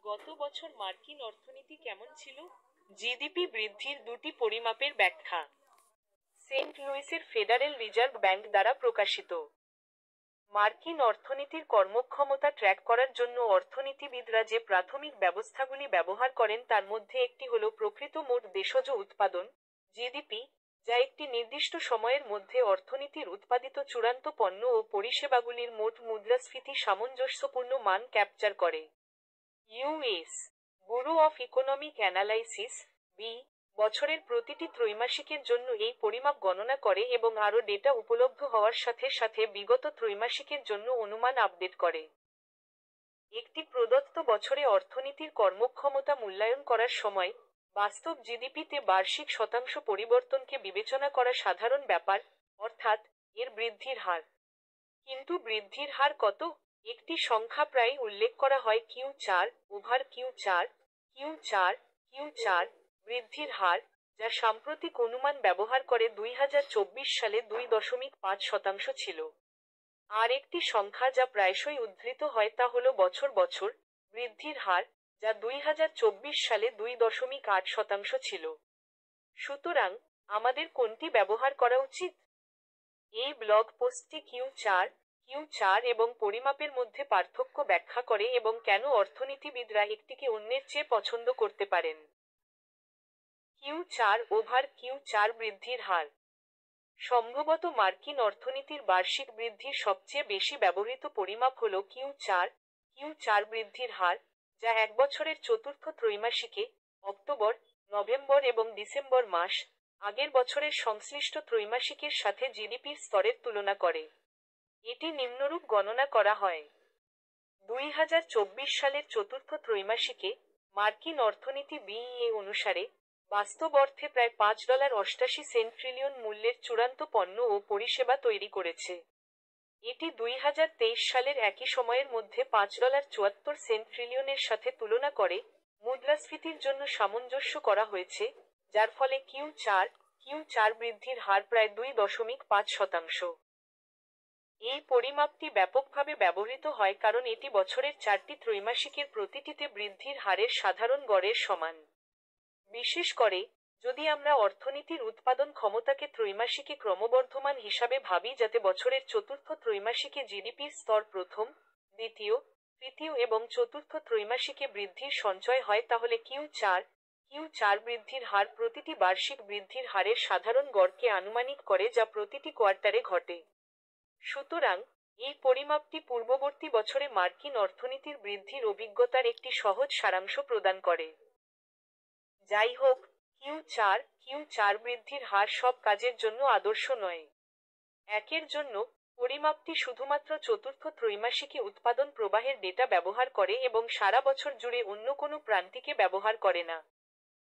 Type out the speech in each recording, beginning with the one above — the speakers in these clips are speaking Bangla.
গত বছর মার্কিন অর্থনীতি কেমন ছিল? জিডিপি বৃদ্ধির দুটি পরিমাপের ব্যাখ্যা। সেন্ট লুইসের ফেডারেল রিজার্ভ ব্যাংক দ্বারা প্রকাশিত। মার্কিন অর্থনীতির কর্মক্ষমতা ট্র্যাক করার জন্য অর্থনীতিবিদরা যে প্রাথমিক ব্যবস্থাগুলি ব্যবহার করেন তার মধ্যে একটি হল প্রকৃত মোট দেশজ উৎপাদন, জিডিপি, যা একটি নির্দিষ্ট সময়ের মধ্যে অর্থনীতির উৎপাদিত চূড়ান্ত পণ্য ও পরিষেবাগুলির মোট মুদ্রাস্ফীতি সামঞ্জস্যপূর্ণ মান ক্যাপচার করে। US bureau of economic analysis, B, বছরের প্রতিটি ত্রৈমাসিকের জন্য এই পরিমাপ গণনা করে এবং আরও ডেটা উপলব্ধ হওয়ার সাথে সাথে বিগত ত্রৈমাসিকের জন্য অনুমান আপডেট করে। একটি প্রদত্ত বছরে অর্থনীতির কর্মক্ষমতা মূল্যায়ন করার সময় বাস্তব জিডিপিতে বার্ষিক শতাংশ পরিবর্তনকে বিবেচনা করা সাধারণ ব্যাপার, অর্থাৎ এর বৃদ্ধির হার। কিন্তু বৃদ্ধির হার কত? একটি সংখ্যা প্রায়ই উল্লেখ করা হয় Q4/Q4, Q4 বৃদ্ধির হার, যা সাম্প্রতিক অনুমান ব্যবহার করে 2024 সালে 2.5% ছিল। আর একটি সংখ্যা যা প্রায়শই উদ্ধৃত হয় তা হল বছর বছর বৃদ্ধির হার, যা 2024 সালে 2.8% ছিল। সুতরাং আমাদের কোনটি ব্যবহার করা উচিত? এই ব্লগ পোস্টটি Q4 এবং পরিমাপের মধ্যে পার্থক্য ব্যাখ্যা করে এবং কেন অর্থনীতিবিদরা একটিকে অন্যের চেয়ে পছন্দ করতে পারেন। Q4/Q4 বৃদ্ধির হার। সম্ভবত মার্কিন অর্থনীতির বার্ষিক বৃদ্ধির সবচেয়ে বেশি ব্যবহৃত পরিমাপ হল Q4 বৃদ্ধির হার, যা এক বছরের চতুর্থ ত্রৈমাসিকে, অক্টোবর, নভেম্বর এবং ডিসেম্বর মাস, আগের বছরের সংশ্লিষ্ট ত্রৈমাসিকের সাথে জিডিপির স্তরের তুলনা করে। এটি নিম্নরূপ গণনা করা হয়। 2024 সালের চতুর্থ ত্রৈমাসিকে মার্কিন অর্থনীতি বিইএ অনুসারে বাস্তব অর্থে প্রায় $5.88 ট্রিলিয়ন মূল্যের চূড়ান্ত পণ্য ও পরিষেবা তৈরি করেছে। এটি 2023 সালের একই সময়ের মধ্যে $5.74 ট্রিলিয়নের সাথে তুলনা করে মুদ্রাস্ফীতির জন্য সামঞ্জস্য করা হয়েছে, যার ফলে Q4 বৃদ্ধির হার প্রায় 2.5%। এই পরিমাপটি ব্যাপকভাবে ব্যবহৃত হয় কারণ এটি বছরের 4টি ত্রৈমাসিকের প্রতিটিতে বৃদ্ধির হারের সাধারণ গড়ের সমান। বিশেষ করে যদি আমরা অর্থনীতির উৎপাদন ক্ষমতাকে ত্রৈমাসিকে ক্রমবর্ধমান হিসাবে ভাবি, যাতে বছরের চতুর্থ ত্রৈমাসিকে জিডিপির স্তর প্রথম, দ্বিতীয়, তৃতীয় এবং চতুর্থ ত্রৈমাসিকে বৃদ্ধির সঞ্চয় হয়, তাহলে Q4 বৃদ্ধির হার প্রতিটি বার্ষিক বৃদ্ধির হারের সাধারণ গড়কে আনুমানিক করে যা প্রতিটি কোয়ার্টারে ঘটে। সুতরাং এই পরিমাপটি পূর্ববর্তী বছরে মার্কিন অর্থনীতির বৃদ্ধির অভিজ্ঞতার একটি সহজ সারাংশ প্রদান করে। যাই হোক, Q4 বৃদ্ধির হার সব কাজের জন্য আদর্শ নয়। একের জন্য, পরিমাপটি শুধুমাত্র চতুর্থ ত্রৈমাসিকে উৎপাদন প্রবাহের ডেটা ব্যবহার করে এবং সারা বছর জুড়ে অন্য কোনো প্রান্তিকে ব্যবহার করে না।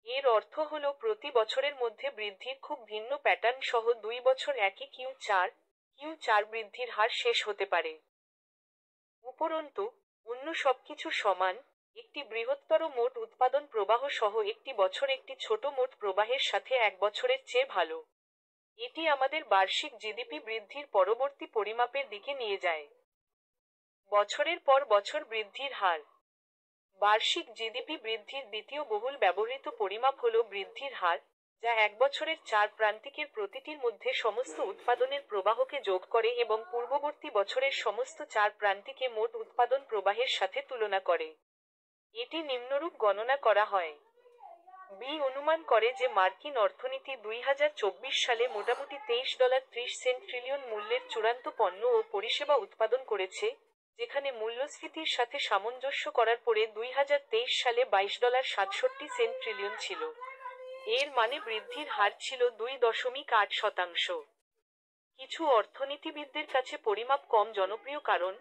এর অর্থ হল প্রতি বছরের মধ্যে বৃদ্ধির খুব ভিন্ন প্যাটার্ন সহ 2 বছর একই Q4 বৃদ্ধির হার শেষ হতে পারে। উপরন্তু, অন্য সবকিছু সমান, একটি বৃহত্তর মোট উৎপাদন প্রবাহ সহ একটি বছর একটি ছোট মোট প্রবাহের সাথে এক বছরের চেয়ে ভালো। এটি আমাদের বার্ষিক জিডিপি বৃদ্ধির পরবর্তী পরিমাপের দিকে নিয়ে যায়। বছরের পর বছর বৃদ্ধির হার। বার্ষিক জিডিপি বৃদ্ধির দ্বিতীয় বহুল ব্যবহৃত পরিমাপ হল বৃদ্ধির হার, যা এক বছরের 4 প্রান্তিকের প্রতিটির মধ্যে সমস্ত উৎপাদনের প্রবাহকে যোগ করে এবং পূর্ববর্তী বছরের সমস্ত 4 প্রান্তিকে মোট উৎপাদন প্রবাহের সাথে তুলনা করে। এটি নিম্নরূপ গণনা করা হয়। বি অনুমান করে যে মার্কিন অর্থনীতি 2024 সালে মোটামুটি $23.30 ট্রিলিয়ন মূল্যের চূড়ান্ত পণ্য ও পরিষেবা উৎপাদন করেছে, যেখানে মূল্যস্ফীতির সাথে সামঞ্জস্য করার পরে 2023 সালে $22.67 ট্রিলিয়ন ছিল। এর মানে বৃদ্ধির হার ছিল 2.8%। কিছু অর্থনীতিবিদদের কাছে পরিমাপ কম জনপ্রিয় কারণ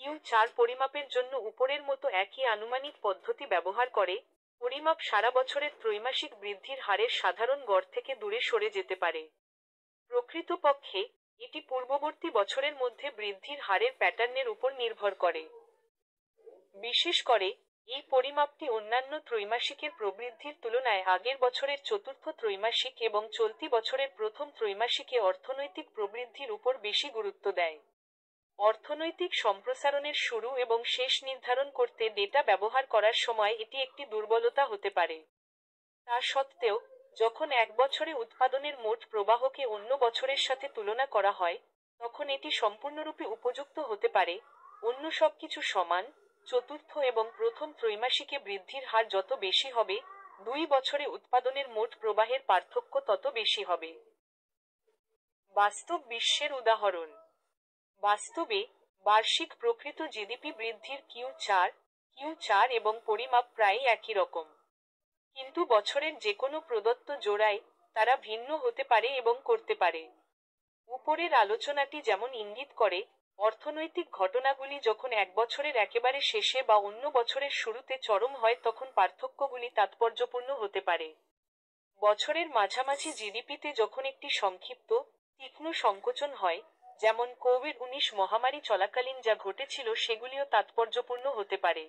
Q4 পরিমাপের জন্য উপরের মতো একই আনুমানিক পদ্ধতি ব্যবহার করে, পরিমাপ সারা বছরের ত্রৈমাসিক বৃদ্ধির হারের সাধারণ গড় থেকে দূরে সরে যেতে পারে। প্রকৃতপক্ষে, এটি পূর্ববর্তী বছরের মধ্যে বৃদ্ধির হারের প্যাটার্নের উপর নির্ভর করে। বিশেষ করে, এই পরিমাপটি অন্যান্য ত্রৈমাসিকের প্রবৃদ্ধির তুলনায় আগের বছরের চতুর্থ ত্রৈমাসিক এবং চলতি বছরের প্রথম ত্রৈমাসিকে অর্থনৈতিক প্রবৃদ্ধির উপর বেশি গুরুত্ব দেয়। অর্থনৈতিক সম্প্রসারণের শুরু এবং শেষ নির্ধারণ করতে ডেটা ব্যবহার করার সময় এটি একটি দুর্বলতা হতে পারে। তা সত্ত্বেও, যখন এক বছরে উৎপাদনের মোট প্রবাহকে অন্য বছরের সাথে তুলনা করা হয়, তখন এটি সম্পূর্ণরূপে উপযুক্ত হতে পারে। অন্য সবকিছু সমান, চতুর্থ এবং প্রথম ত্রৈমাসিকে বৃদ্ধির হার যত বেশি হবে, 2 বছরে উৎপাদনের মোট প্রবাহের পার্থক্য তত বেশি হবে। বাস্তব বিশ্বের উদাহরণ। বাস্তবে, বার্ষিক প্রকৃত জিডিপি বৃদ্ধির কিউ চার এবং পরিমাপ প্রায় একই রকম। কিন্তু বছরের যেকোনো প্রদত্ত জোড়ায়, তারা ভিন্ন হতে পারে এবং করতে পারে। উপরের আলোচনাটি যেমন ইঙ্গিত করে, অর্থনৈতিক ঘটনাগুলি যখন এক বছরের একেবারে শেষে বা অন্য বছরের শুরুতে চরম হয় তখন পার্থক্যগুলি তাৎপর্যপূর্ণ হতে পারে। বছরের মাঝামাঝি জিডিপিতে যখন একটি সংক্ষিপ্ত, তীক্ষ্ণ সংকোচন হয়, যেমন কোভিড-19 মহামারী চলাকালীন যা ঘটেছিল, সেগুলিও তাৎপর্যপূর্ণ হতে পারে।